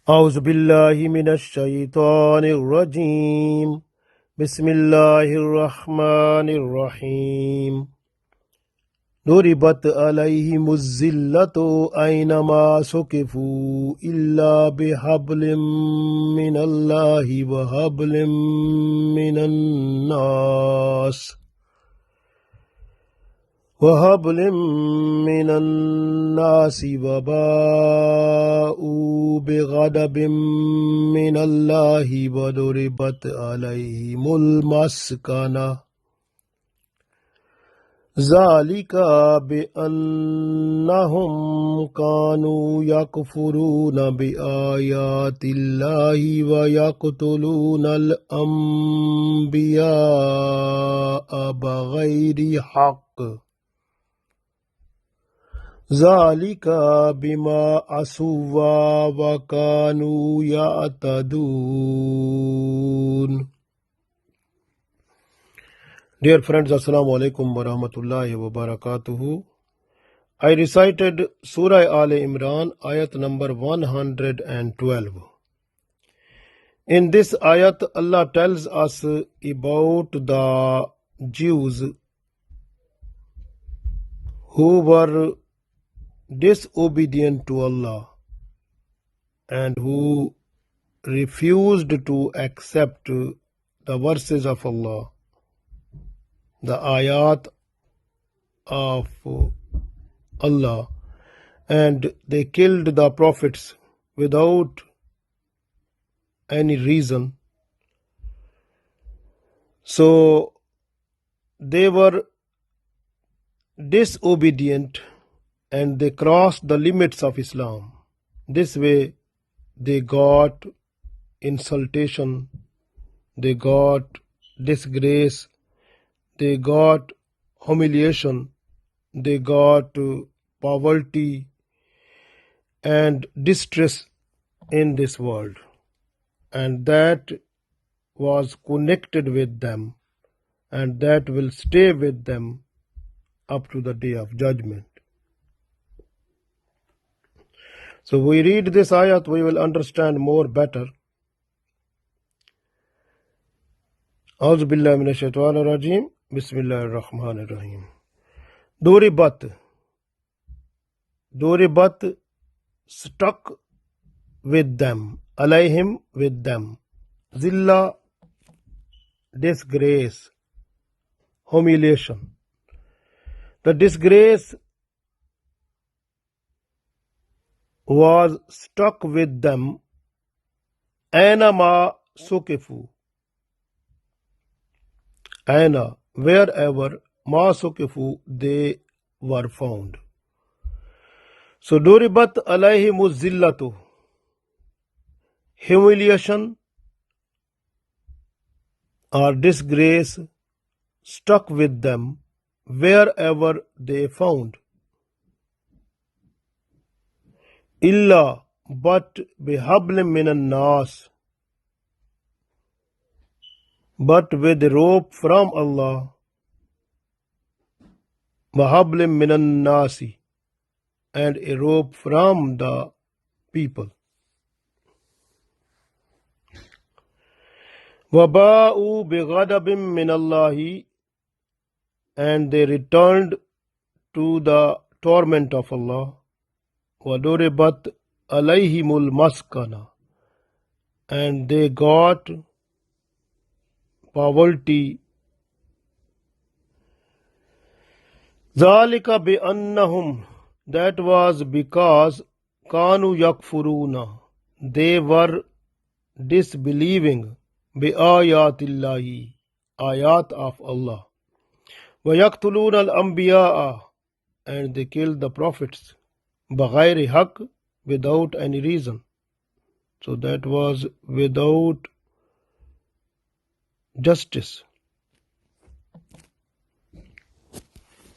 أعوذ بالله من الشيطان الرجيم بسم الله الرحمن الرحيم ضربت عليهم الذلة أينما سكفوا إلا بحبل من الله وحبل من الناس وباءوا بغضب من الله وضربت عليهم المسكنة ذلك بأنهم كانوا يكفرون بآيات الله ويقتلون الأنبياء بغير حق ذلك بما عصوا وكانوا يعتدون. Dear friends, Assalamu alaikum wa rahmatullahi wa barakatuhu. I recited Surah Imran, Ayat number 112. In this ayat, Allah tells us about the Jews who were disobedient to Allah and who refused to accept the verses of Allah, the ayat of Allah, and they killed the prophets without any reason. So they were disobedient and they crossed the limits of Islam. This way they got insultation, they got disgrace, they got humiliation, they got poverty and distress in this world. And that was connected with them, and that will stay with them up to the day of judgment. So we read this ayat, we will understand more better. A'udhu billahi minash shaitanir rajim. Bismillahir rahmanir rahim. Duribat struck with them, alayhim with them, zilla disgrace, humiliation. The disgrace was stuck with them, Ainama sukifu, Aina, wherever, ma sukifu, they were found. So Duribat alayhimu zillatu, humiliation or disgrace stuck with them wherever they found. Illa, but bihablim minan nas, but with a rope from Allah, wahablim minan nasi, and a rope from the people. Waba'u bighadabim min Allahi, and they returned to the torment of Allah. وَضُرِبَتْ عَلَيْهِمُ الْمَسْكَنَةُ, and they got poverty. ذَلِكَ بِأَنَّهُمْ, that was because كَانُوا يَكْفُرُونَ, they were disbelieving بِآيَاتِ اللَّهِ, ayat of Allah. وَيَقْتُلُونَ الْأَنْبِيَاءَ, and they killed the prophets. بغير حق, without any reason. So that was without justice.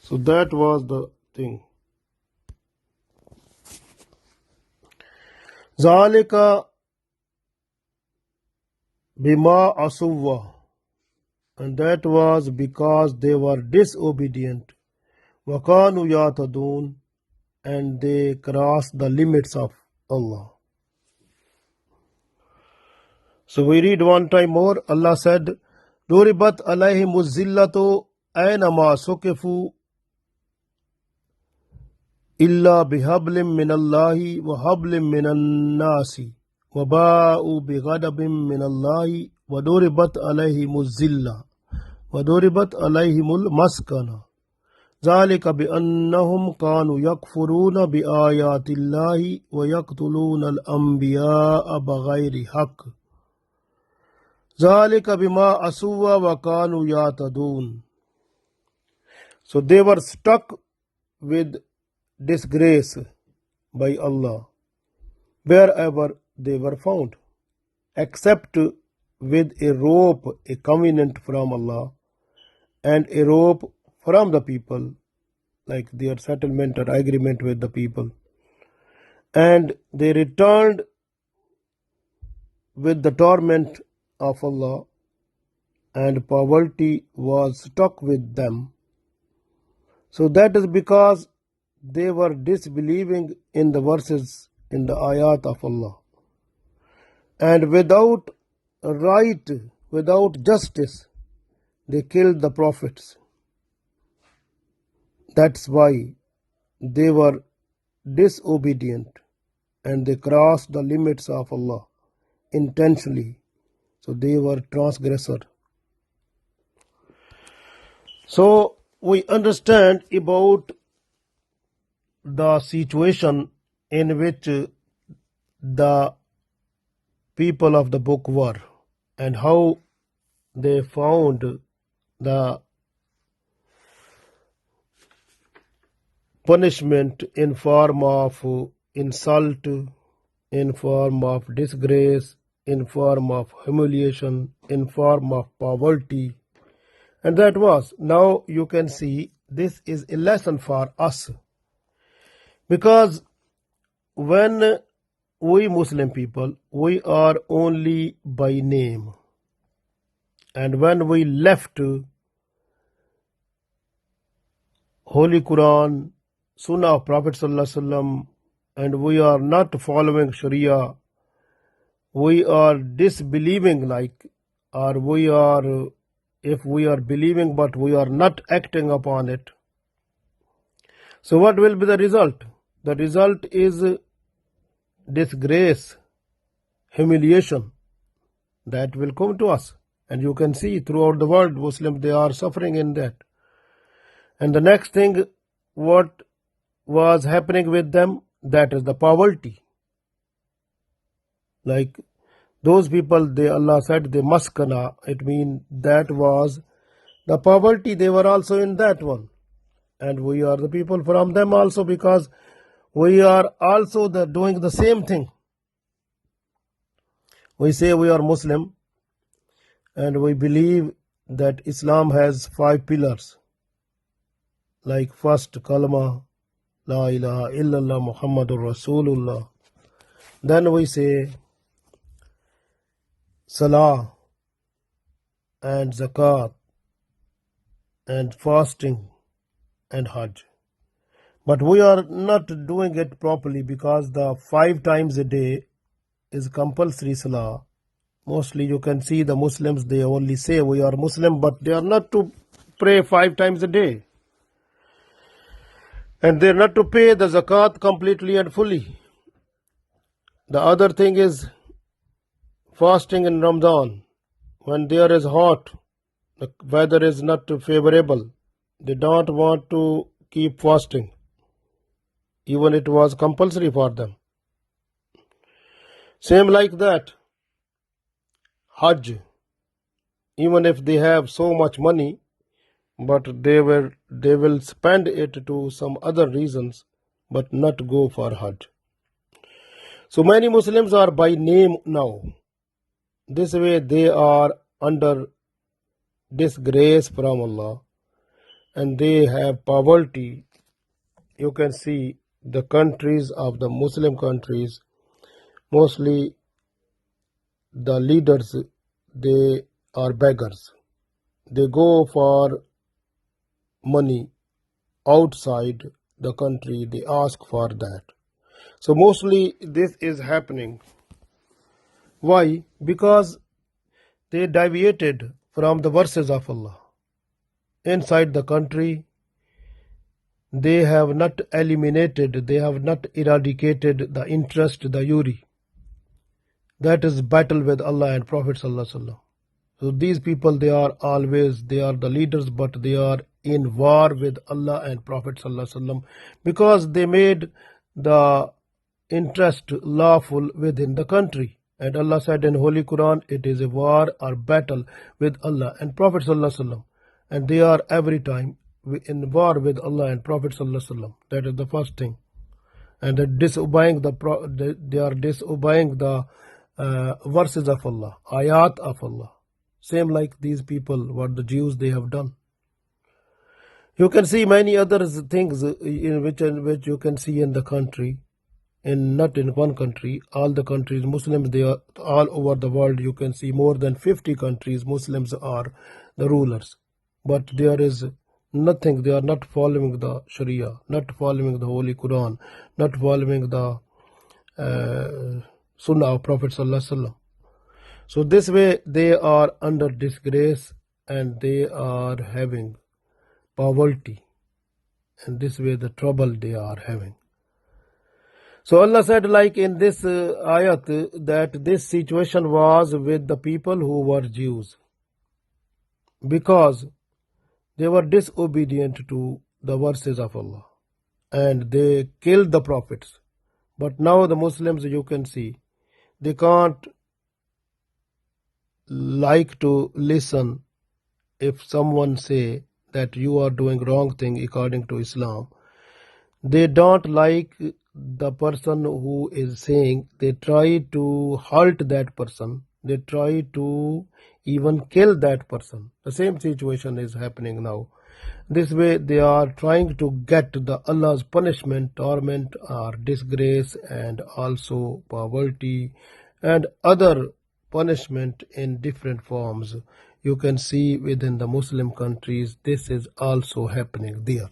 So that was the thing. ذَلِكَ بِمَا عَصُوا, and that was because they were disobedient. وَكَانُوا يَعْتَدُونَ, and they crossed the limits of Allah. So we read one time more. Allah said, Duribat alayhim zillatu aynama sukifu illa bihablim min Allahi wa hablim min an-nasi wa ba'u bighadabin min Allahi wa duribat alayhim zilla wa duribat alayhim maskana. ذلك بأنهم كانوا يكفرون بآيات الله ويقتلون الأنبياء بغير حق ذلك بما عصوا وكانوا يعتدون. So they were stuck with disgrace by Allah wherever they were found, except with a rope, a covenant from Allah, and a rope from the people, like their settlement or agreement with the people. And they returned with the torment of Allah, and poverty was stuck with them. So that is because they were disbelieving in the verses, in the ayat of Allah. And without right, without justice, they killed the prophets. That's why they were disobedient and they crossed the limits of Allah intentionally. So they were transgressor. So we understand about the situation in which the people of the book were and how they found the punishment in form of insult, in form of disgrace, in form of humiliation, in form of poverty. And that was, now you can see this is a lesson for us. Because when we Muslim people, we are only by name. And when we left Holy Quran, Sunnah of Prophet ﷺ, and we are not following Sharia, we are disbelieving, like, or we are, if we are believing but we are not acting upon it. So what will be the result? The result is disgrace, humiliation that will come to us. And you can see throughout the world, Muslims, they are suffering in that. And the next thing, what was happening with them, that is the poverty. Like those people, they, Allah said, they maskana, it means that was the poverty, they were also in that one. And we are the people from them also, because we are also doing the same thing. We say we are Muslim and we believe that Islam has 5 pillars. Like first kalma, La ilaha illallah Muhammadur Rasulullah. Then we say Salah and Zakat and fasting and Hajj. But we are not doing it properly, because the 5 times a day is compulsory Salah. Mostly you can see the Muslims, they only say we are Muslim, but they are not to pray 5 times a day. And they are not to pay the zakat completely and fully. The other thing is fasting in Ramadan. When there is hot, the weather is not favorable, they don't want to keep fasting. Even it was compulsory for them. Same like that, Hajj. Even if they have so much money, but they will spend it to some other reasons, but not go for Hajj. So many Muslims are by name now. This way they are under disgrace from Allah and they have poverty. You can see the countries of the Muslim countries, mostly the leaders, they are beggars. They go for money outside the country, they ask for that. So mostly this is happening. Why? Because they deviated from the verses of Allah. Inside the country, they have not eliminated, they have not eradicated the interest, the Yuri. That is battle with Allah and Prophet Sallallahu Alaihi Wasallam. So these people, they are the leaders, but they are in war with Allah and Prophet Sallallahu Alaihi Wasallam because they made the interest lawful within the country. And Allah said in Holy Quran, it is a war or battle with Allah and Prophet Sallallahu Alaihi Wasallam. And they are every time in war with Allah and Prophet Sallallahu Alaihi Wasallam. That is the first thing. And they are disobeying the verses of Allah, ayat of Allah. Same like these people, what the Jews they have done. You can see many other things in which you can see in the country, not in one country, all the countries, Muslims, they are all over the world. You can see more than 50 countries, Muslims are the rulers. But there is nothing, they are not following the Sharia, not following the Holy Quran, not following the Sunnah of Prophet Sallallahu Alaihi Wasallam. So this way they are under disgrace and they are having poverty, and this way the trouble they are having. So Allah said, like in this ayat, that this situation was with the people who were Jews because they were disobedient to the verses of Allah and they killed the prophets. But now the Muslims, you can see, they can't like to listen if someone say that you are doing wrong thing according to Islam. They don't like the person who is saying, they try to halt that person, they try to even kill that person. The same situation is happening now. This way they are trying to get the Allah's punishment, torment or disgrace, and also poverty and other punishment in different forms. You can see within the Muslim countries this is also happening there.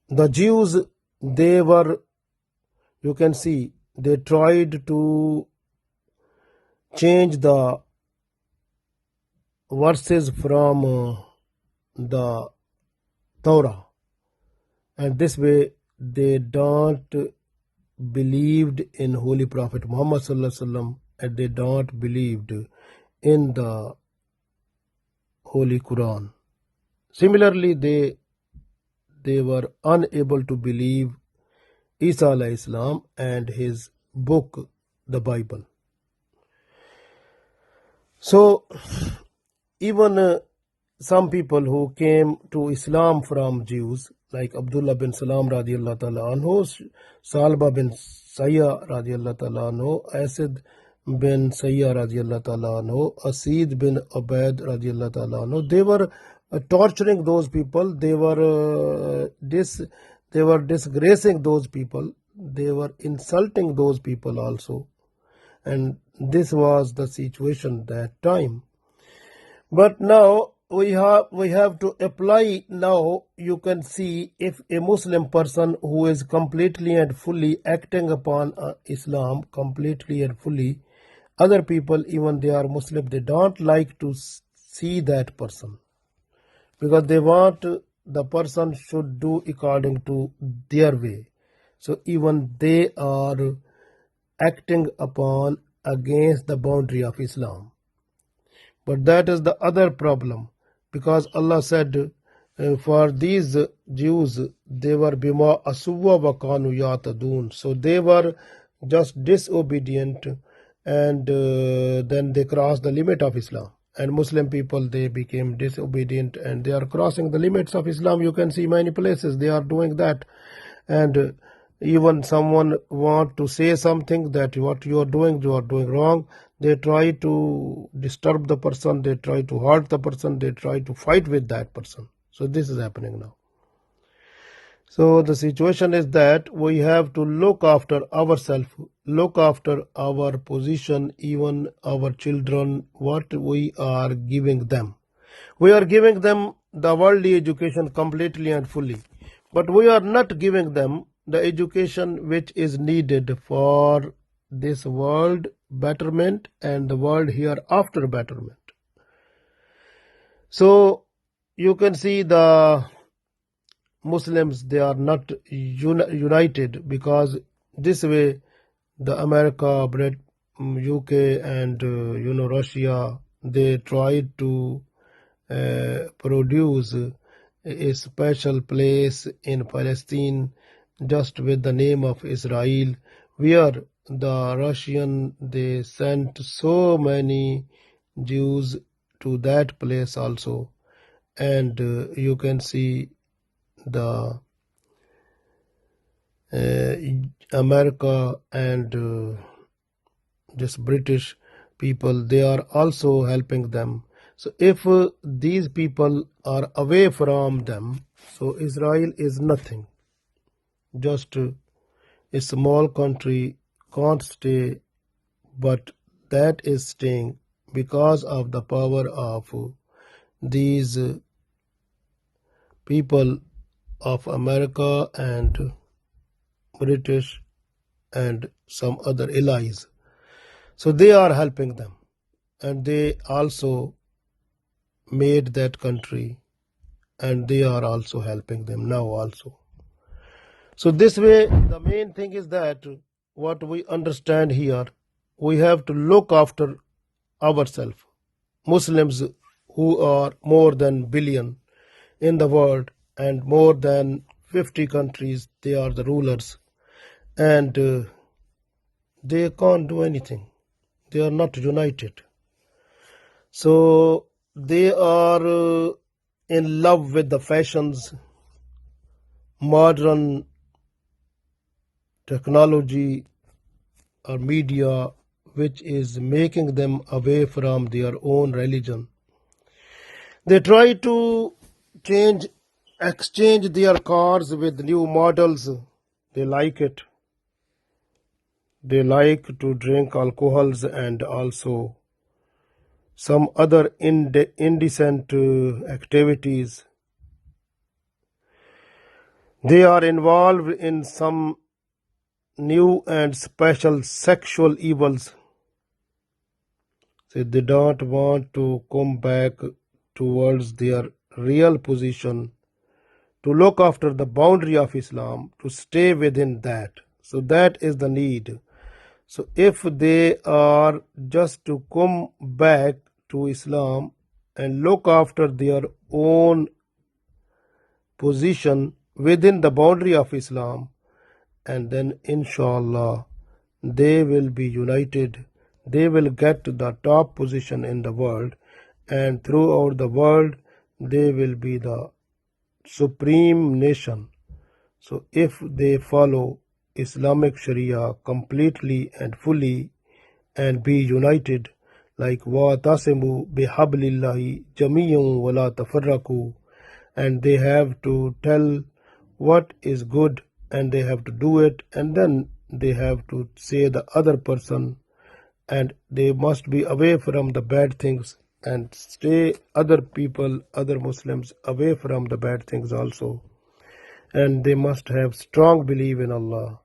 The Jews, they were, you can see, they tried to change the verses from the Torah, and this way they don't believed in Holy Prophet Muhammad Sallallahu Alaihi Wasallam, and they don't believed in the Holy Quran. Similarly, they were unable to believe Isa alayhi salam and his book, the Bible. So even some people who came to Islam from Jews, like Abdullah bin Salam radiallahu ta'ala anhu, Salba bin Sayya radiallahu ta'ala anhu, Asid bin Sayya radiallahu ta'ala anhu, Asid bin Ubaid radiallahu ta'ala anhu, they were torturing those people, they were disgracing those people, they were insulting those people also. And this was the situation that time. But now we have to apply. Now you can see, if a Muslim person who is completely and fully acting upon Islam completely and fully, other people, even they are Muslim, they don't like to see that person because they want the person should do according to their way. So even they are acting upon against the boundary of Islam. But that is the other problem, because Allah said for these Jews, they were bima asuwa wa kanu yatadun. So they were just disobedient, and then they crossed the limit of Islam. And Muslim people, they became disobedient and they are crossing the limits of Islam. You can see many places they are doing that. And even someone want to say something that what you are doing wrong, they try to disturb the person, they try to hurt the person, they try to fight with that person. So this is happening now. So the situation is that we have to look after ourselves, look after our position, even our children, what we are giving them. We are giving them the worldly education completely and fully, but we are not giving them the education which is needed for this world betterment and the world hereafter betterment. So you can see the Muslims, they are not united, because this way the America, UK and Russia, they tried to produce a special place in Palestine just with the name of Israel, where the Russian, they sent so many Jews to that place also. And you can see the America and just British people, they are also helping them. So if these people are away from them, so Israel is nothing. Just a small country can't stay, but that is staying because of the power of these people of America and British and some other allies. So they are helping them, and they also made that country, and they are also helping them now also. So this way, the main thing is that what we understand here, we have to look after ourselves. Muslims who are more than billion in the world and more than 50 countries, they are the rulers, and they can't do anything. They are not united. So they are in love with the fashions, modern technology or media, which is making them away from their own religion. They try to exchange their cars with new models. They like it. They like to drink alcohols and also some other indecent activities. They are involved in some new and special sexual evils. So they don't want to come back towards their real position, to look after the boundary of Islam, to stay within that. So that is the need. So if they are just to come back to Islam and look after their own position within the boundary of Islam, and then inshallah they will be united. They will get to the top position in the world, and throughout the world they will be the supreme nation. So if they follow Islamic Sharia completely and fully and be united, like وَاتَصِمُوا بِحَبْلِ اللَّهِ جَمِيعًا وَلَا تَفَرَّقُوا, and they have to tell what is good and they have to do it, and then they have to say the other person, and they must be away from the bad things and stay other people, other Muslims away from the bad things also. And they must have strong belief in Allah.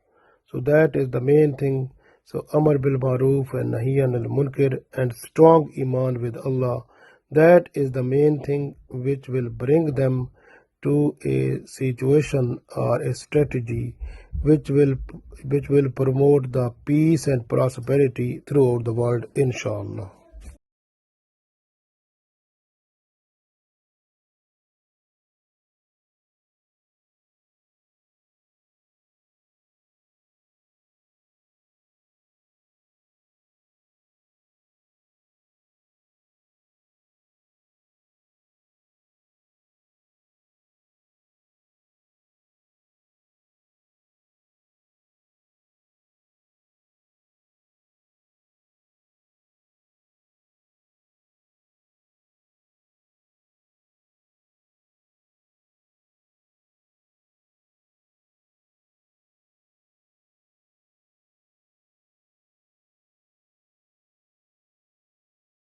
So that is the main thing. So Amar bil Maruf and Nahi anil Munkar and strong Iman with Allah, that is the main thing which will bring them to a situation or a strategy which will promote the peace and prosperity throughout the world, inshallah.